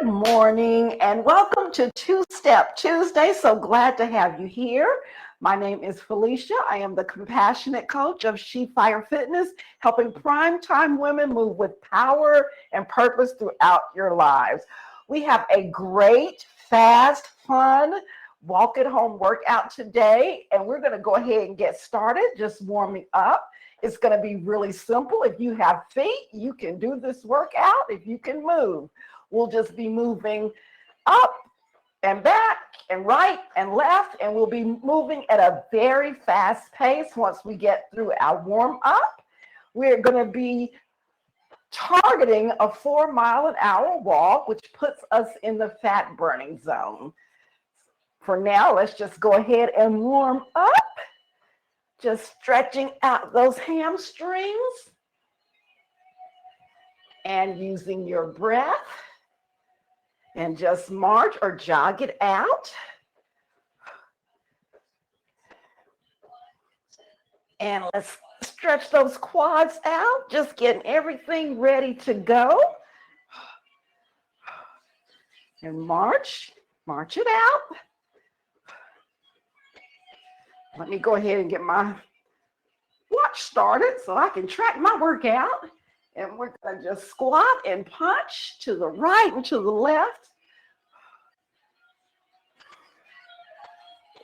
Good morning and welcome to Two-Step Tuesday. So glad to have you here. My name is Felicia. I am the compassionate coach of She Fire Fitness, helping primetime women move with power and purpose throughout your lives. We have a great, fast, fun walk at home workout today, and we're going to go ahead and get started, just warming up. It's going to be really simple. If you have feet, you can do this workout. If you can move, we'll just be moving up and back and right and left, and we'll be moving at a very fast pace. Once we get through our warm up, we're going to be targeting a 4-mile-an-hour walk, which puts us in the fat burning zone. For now, let's just go ahead and warm up. Just stretching out those hamstrings and using your breath, and just march or jog it out. And let's stretch those quads out, just getting everything ready to go. And march it out. Let me go ahead and get my watch started so I can track my workout. And we're going to just squat and punch to the right and to the left.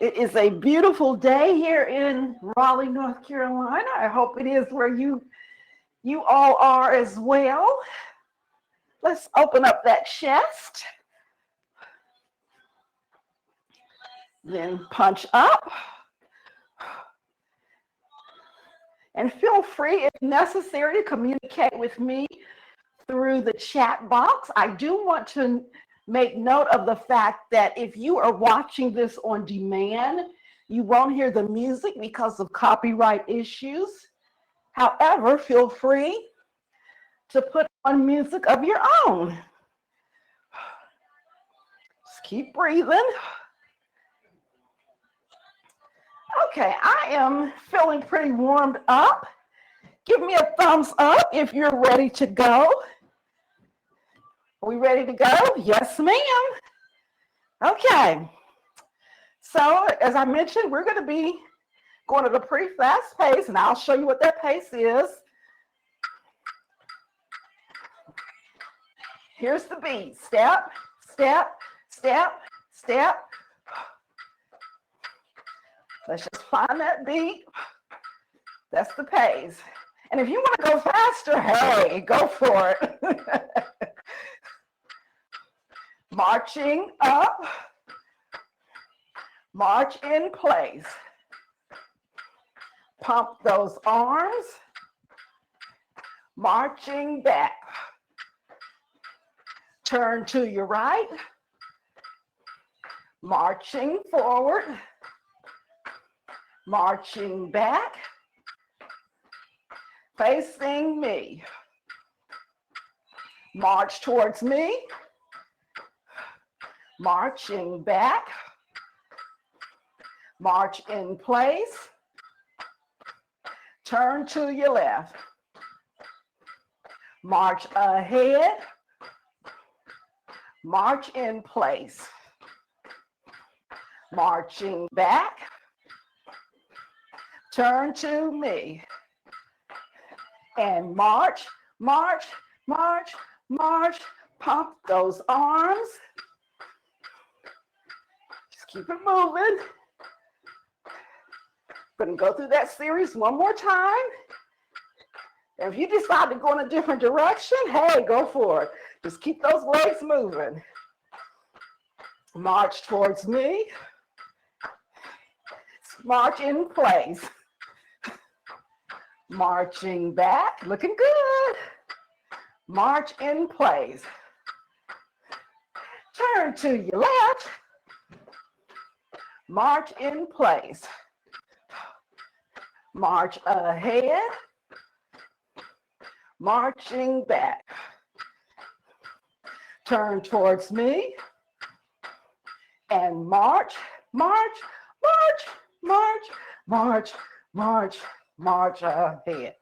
It is a beautiful day here in Raleigh, North Carolina. I hope it is where you all are as well. Let's open up that chest. Then punch up. And feel free, if necessary, to communicate with me through the chat box. I do want to make note of the fact that if you are watching this on demand, you won't hear the music because of copyright issues. However, feel free to put on music of your own. Just keep breathing. Okay, I am feeling pretty warmed up. Give me a thumbs up if you're ready to go. Are we ready to go? Yes, ma'am. Okay. So, as I mentioned, we're going to be going at a pretty fast pace, and I'll show you what that pace is. Here's the beat. Step, step, step, step. Let's just find that beat. That's the pace. And if you want to go faster, hey, go for it. Marching up. March in place. Pump those arms. Marching back. Turn to your right. Marching forward. Marching back, facing me. March towards me, marching back, march in place, turn to your left, march ahead, march in place, marching back, turn to me, and march, march, march, march, pump those arms. Just keep it moving. Gonna go through that series one more time. And if you decide to go in a different direction, hey, go for it. Just keep those legs moving. March towards me. March in place. Marching back, looking good. March in place. Turn to your left. March in place. March ahead. Marching back. Turn towards me. And march, march, march, march, march, march, march ahead.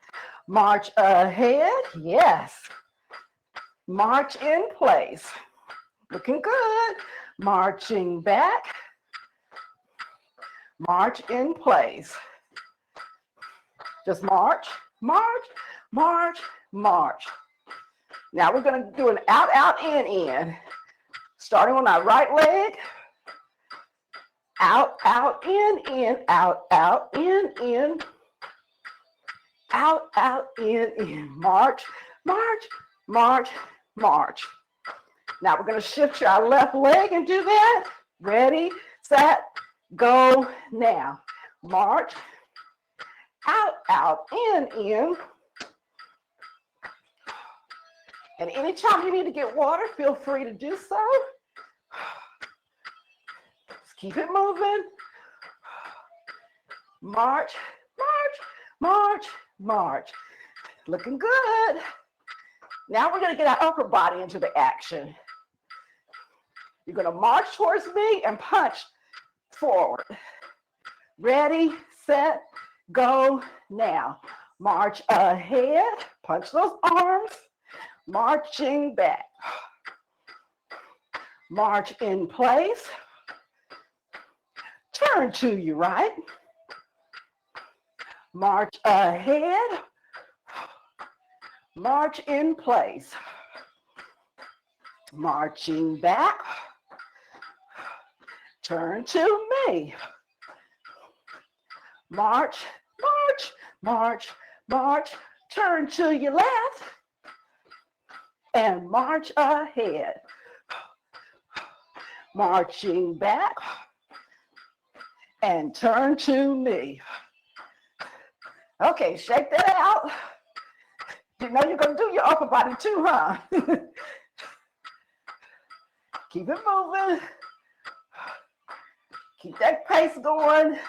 March ahead, yes. March in place. Looking good. Marching back. March in place. Just march, march, march, march. Now we're going to do an out, out, in. Starting on our right leg. Out, out, in, out, out, in. Out, out, in. March, march, march, march. Now we're going to shift to our left leg and do that. Ready, set, go now. March, out, out, in. And anytime you need to get water, feel free to do so. Just keep it moving. March, march, march, march. Looking good. Now we're going to get our upper body into the action. You're going to march towards me and punch forward. Ready, set, go now. March ahead, punch those arms, marching back. March in place. Turn to your right. March ahead. March in place. Marching back. Turn to me. March, march, march, march. Turn to your left. And march ahead. Marching back. And turn to me. Okay, shake that out. You know you're going to do your upper body too, huh? Keep it moving. Keep that pace going.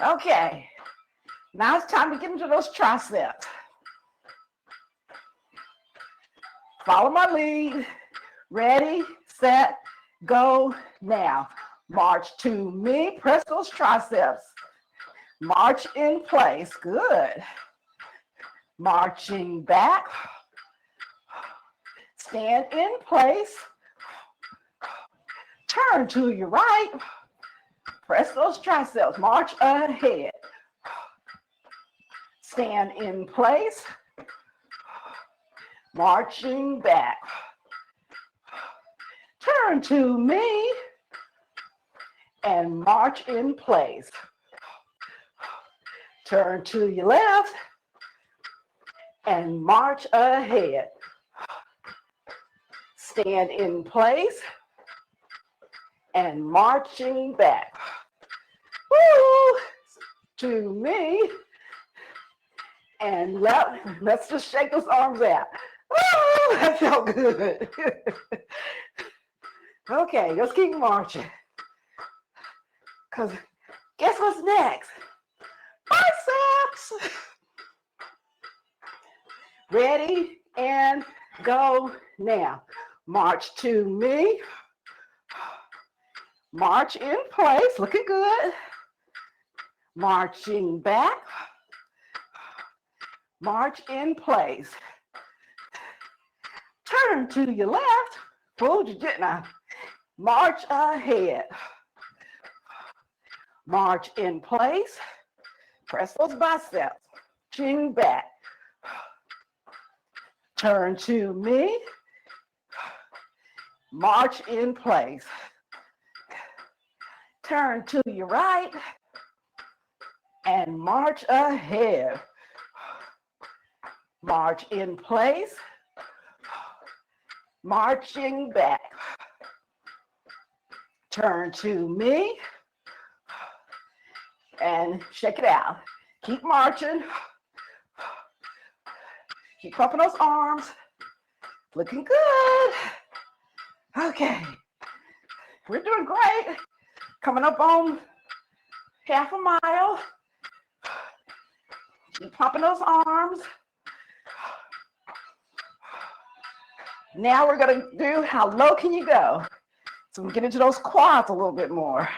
Okay, now it's time to get into those triceps. Follow my lead. Ready, set, go now. March to me. Press those triceps. March in place. Good. Marching back. Stand in place. Turn to your right. Press those triceps. March ahead. Stand in place. Marching back. Turn to me. And march in place. Turn to your left. And march ahead. Stand in place. And marching back. Woo! To me. And let's just shake those arms out. Woo! That felt good. Okay, let's keep marching. Because guess what's next? Biceps. Ready and go now. March to me. March in place, looking good. Marching back. March in place. Turn to your left. Fooled you, didn't I? March ahead. March in place. Press those biceps. Chin back. Turn to me. March in place. Turn to your right. And march ahead. March in place. Marching back. Turn to me. And shake it out. Keep marching. Keep pumping those arms. Looking good. Okay. We're doing great. Coming up on half a mile. Keep pumping those arms. Now we're going to do how low can you go? So we get into those quads a little bit more.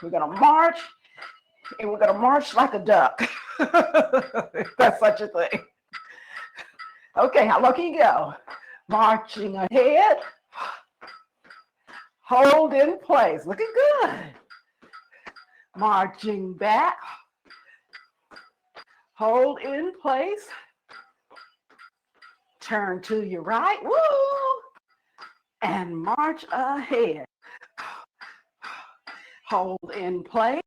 We're going to march, and we're going to march like a duck. If that's such a thing. Okay, how low can you go? marching ahead, hold in place, looking good, marching back, hold in place, turn to your right, woo, and march ahead, hold in place,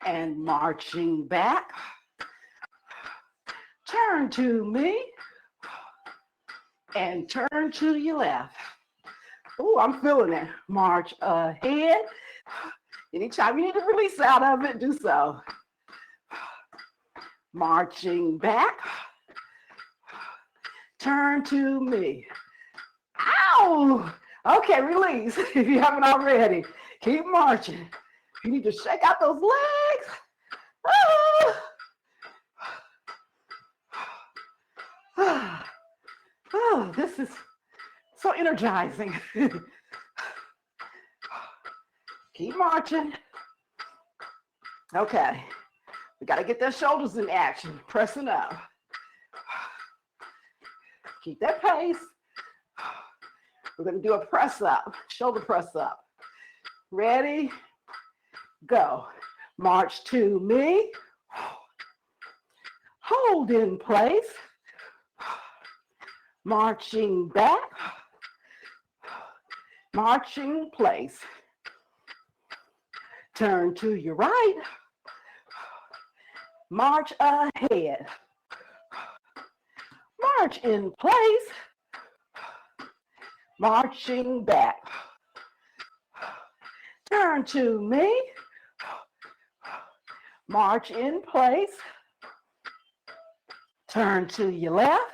and marching back, turn to me, and turn to your left. Oh, I'm feeling it. March ahead. Anytime you need to release out of it, do so. Marching back. Turn to me. Ow! Okay, release if you haven't already. Keep marching. You need to shake out those legs. Oh, this is so energizing. Keep marching. Okay, we got to get those shoulders in action, pressing up. Keep that pace. We're going to do a press up, shoulder press up. Ready? Go. March to me. Hold in place. Marching back. Marching place. Turn to your right. March ahead. March in place. Marching back. Turn to me. March in place. Turn to your left.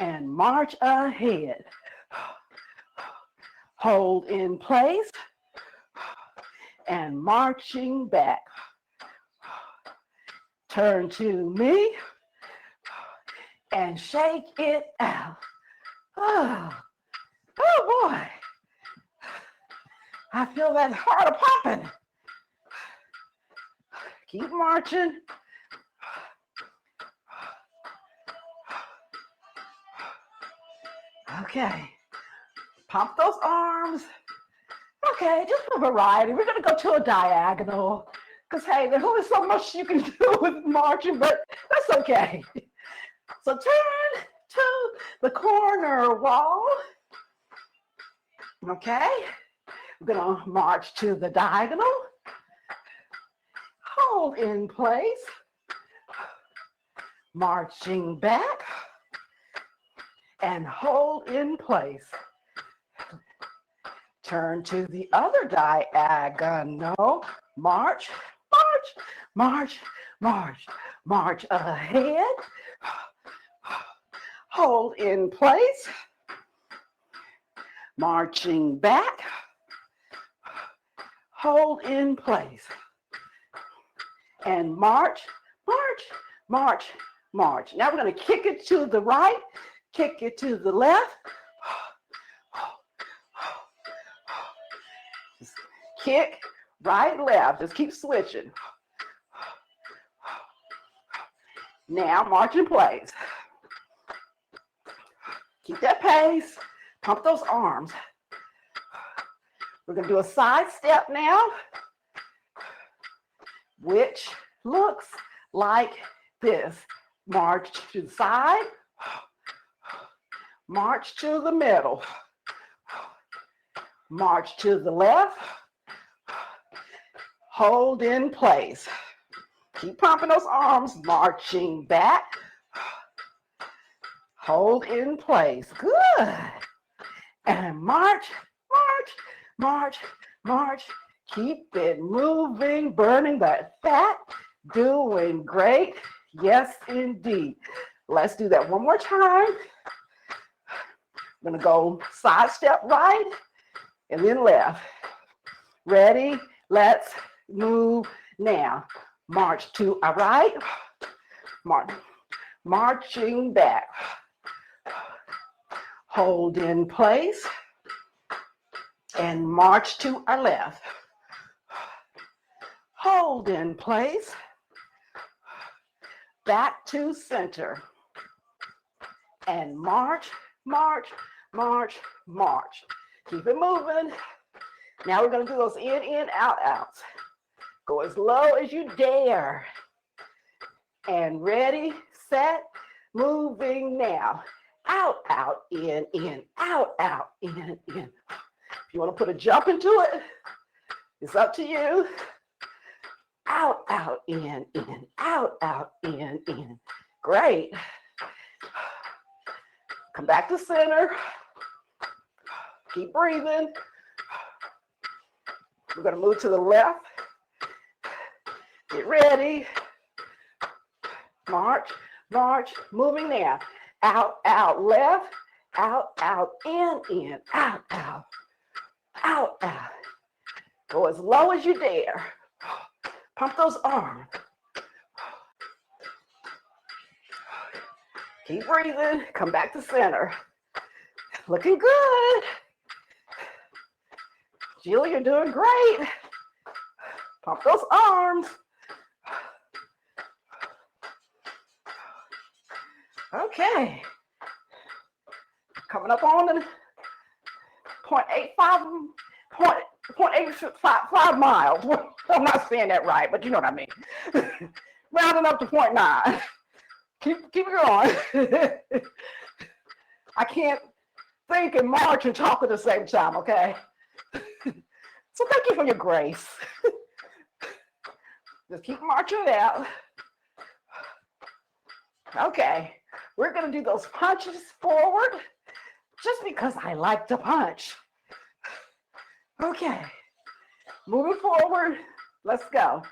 And march ahead. Hold in place. And marching back. Turn to me. And shake it out. Oh boy. I feel that heart popping. Keep marching. Okay. Pump those arms. Okay, just for variety, we're going to go to a diagonal. Because, hey, there's only so much you can do with marching, but that's okay. So turn to the corner wall. Okay. We're going to march to the diagonal. Hold in place. Marching back. And hold in place. Turn to the other diagonal. March, march, march, march, march ahead. Hold in place. Marching back. Hold in place. And march, march, march, march. Now we're going to kick it to the right, kick it to the left. Just kick, right, left. Just keep switching. Now march in place. Keep that pace. Pump those arms. We're going to do a side step now, which looks like this. March to the side. March to the middle. March to the left. Hold in place. Keep pumping those arms. Marching back. Hold in place. Good. And march, march, march, march. Keep it moving, burning that fat. Doing great. Yes, indeed. Let's do that one more time. I'm going to go side step right and then left. Ready? Let's move now. March to our right. Marching back. Hold in place. And march to our left. Hold in place. Back to center. and march, march, march, march. Keep it moving. Now we're going to do those in, out, outs. Go as low as you dare. And ready, set, moving now. Out, out, in, out, in. If you want to put a jump into it, it's up to you. Out, out, in, out, in. Great. Come back to center. Keep breathing. We're going to move to the left. Get ready. March, march, moving now. Out, out, left. Out, in, out, out. Go as low as you dare. Pump those arms. Keep breathing. Come back to center. Looking good. Jill, you're doing great. Pump those arms. Okay. Coming up on the 0.85 miles. I'm not saying that right, but you know what I mean. Rounding up to 0.9. Keep it going. I can't think and march and talk at the same time, okay? So thank you for your grace. Just keep marching it out. Okay, we're gonna do those punches forward just because I like to punch. Okay, moving forward, let's go.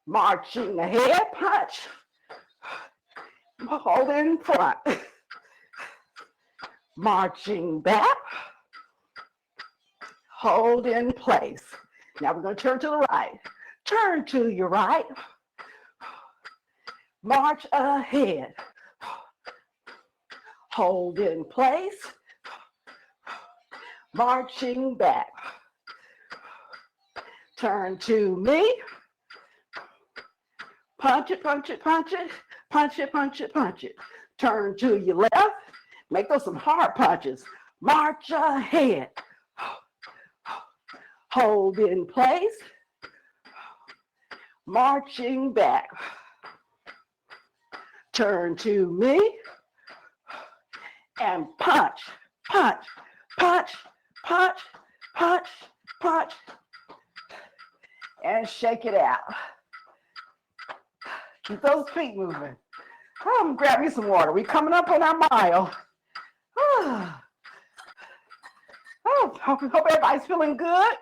Marching ahead, punch. Hold in front. Marching back. Hold in place. Now we're going to turn to the right. Turn to your right. March ahead. Hold in place. Marching back. Turn to me. Punch it, punch it, punch it. Punch it, punch it, punch it. Turn to your left. Make those some hard punches. March ahead. Hold in place. Marching back. Turn to me. And punch, punch, punch, punch, punch, punch. And shake it out. Keep those feet moving. I'm grab me some water. We coming up on our mile. Hope everybody's feeling good.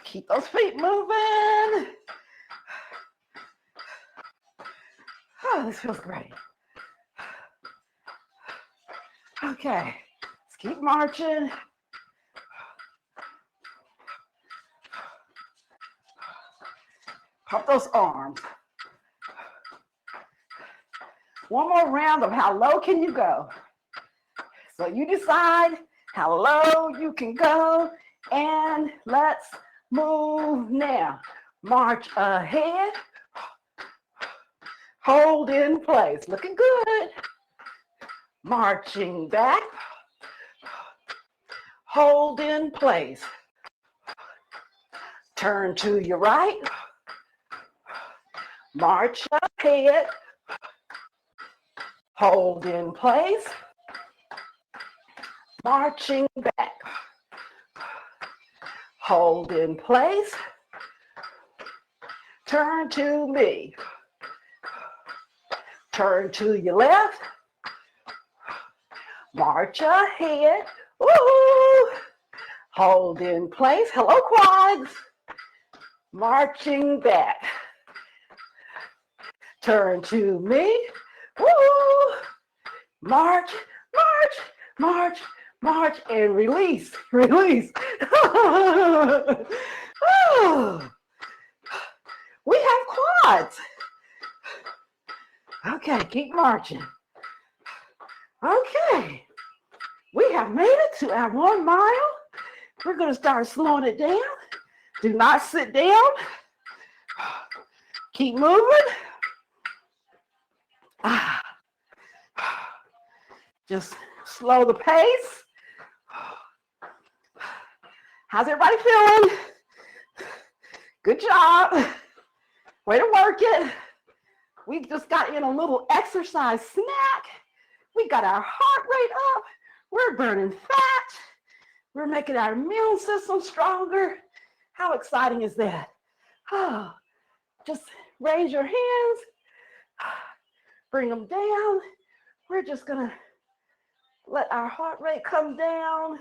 Keep those feet moving. This feels great. Okay, let's keep marching. Pump those arms. One more round of how low can you go. So you decide how low you can go, and let's move now. March ahead. Hold in place. Looking good. Marching back. Hold in place. Turn to your right. March ahead. Hold in place. Marching back. Hold in place. Turn to me. Turn to your left. March ahead. Woo! Hold in place. Hello, quads. Marching back. Turn to me. Woo! March, march, march, march, and release, release. We have quads. Okay, keep marching. Okay, we have made it to our 1 mile. We're going to start slowing it down. Do not sit down. Keep moving. Just slow the pace. How's everybody feeling? Good job. Way to work it. We just got in a little exercise snack. We got our heart rate up. We're burning fat. We're making our immune system stronger. How exciting is that? Just raise your hands. Bring them down. We're just gonna let our heart rate come down.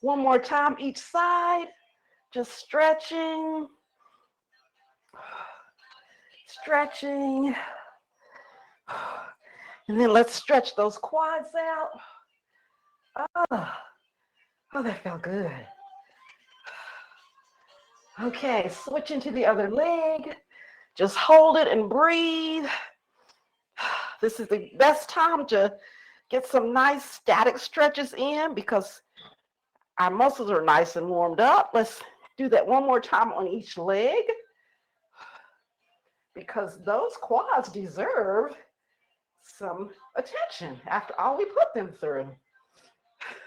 One more time each side. Just stretching. Stretching. And then let's stretch those quads out. Oh, that felt good. Okay, switching to the other leg. Just hold it and breathe. This is the best time to get some nice static stretches in because our muscles are nice and warmed up. Let's do that one more time on each leg because those quads deserve some attention after all we put them through.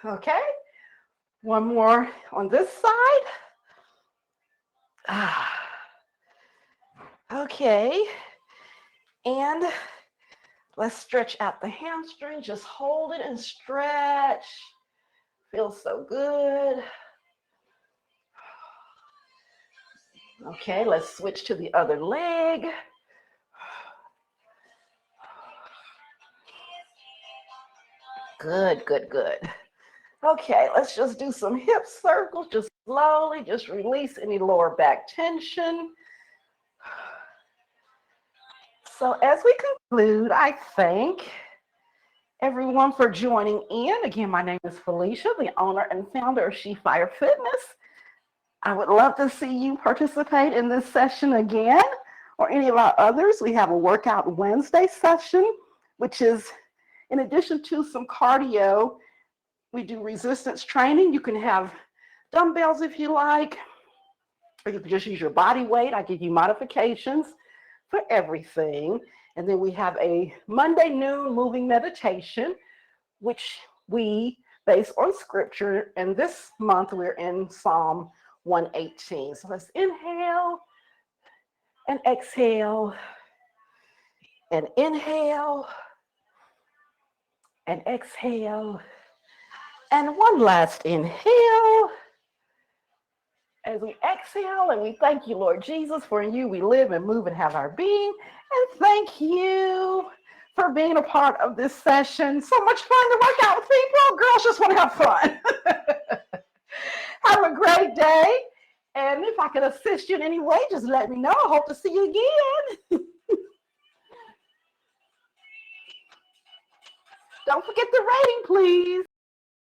Okay, one more on this side. Okay, and let's stretch out the hamstring. Just hold it and stretch. Feels so good. Okay, let's switch to the other leg. Good, good, good. Okay, let's just do some hip circles, just slowly, just release any lower back tension. So as we conclude, I thank everyone for joining in. Again, my name is Felicia, the owner and founder of She Fire Fitness. I would love to see you participate in this session again or any of our others. We have a Workout Wednesday session, which is in addition to some cardio, we do resistance training. You can have dumbbells if you like, or you can just use your body weight. I give you modifications for everything. And then we have a Monday noon moving meditation, which we base on scripture. And this month we're in Psalm 118. So let's inhale and exhale and inhale and exhale. And one last inhale as we exhale, and we thank you, Lord Jesus, for in you we live and move and have our being. And thank you for being a part of this session. So much fun to work out with people. Girls just want to have fun. Have a great day. And if I can assist you in any way, just let me know. I hope to see you again. Don't forget the rating, please.